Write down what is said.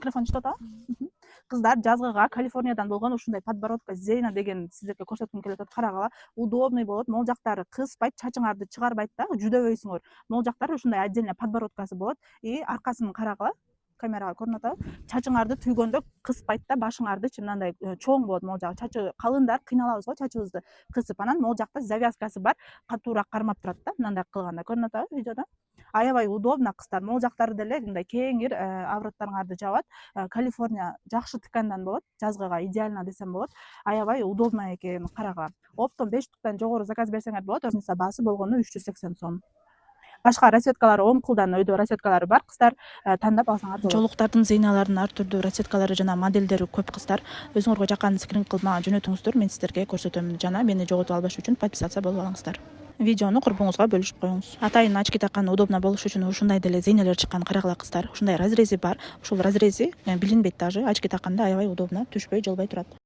Микрофон иштеп атабы? Кыздар жазгыга Калифорниядан болгон ушундай подбородка Зейна деген сиздерге көрсөткүм келип атат. Карагыла, удобный болот. Могул жактары кыспайт, чачыңарды чыгарбайт да, жүдөбөйсүңөр. Могул жактары ушундай отдельно подбородкасы болот. И аркасын карагыла. Камерага көрүнүп атабы? Чачыңарды түйгөндө кыспайт да, башыңардычы мындай чоң болот могул жагы. Чачы калындар кыйналабыз го чачыбызды кысып. Анан могул жакта завязкасы бар, катуураак кармап турат да, мындай кылганда көрүнүп атабы видеодо? Аябай удобно кыздар. Могул жактары деле мындай кеңир авраттарыңарды жабат. Калифорния жакшы ткандан болот, жазгыга идеально десем болот. Аябай удобно экен, карага. Оптом 5 штуктан жогору заказ берсеңер болот. Өзүнүн баасы болгону 380 сом. Башка расцветкалары 10 пулдан өйдө расцветкалары бар, кыздар тандап алсаңар болот. Жолуктардын, зейналардын ар түрдүү расцветкалары жана модельдери көп кыздар. Өзүңөргө жаккан скрин кылып мага жөнөтүңүздөр, мен сиздерге көрсөтөм жана мени жоготуп албаш үчүн подписация болуп алыңыздар. Видеону курбуңузга бөлүшүп коюңуз. Атайын очки таккан удобно болуш үчүн ушундай деле зейнелер чыккан, карагыла кыздар. Ушундай разрези бар. Ушул разрези билинбейт даже. Очки такканда аябай удобно, түшпөй, жылбай турат.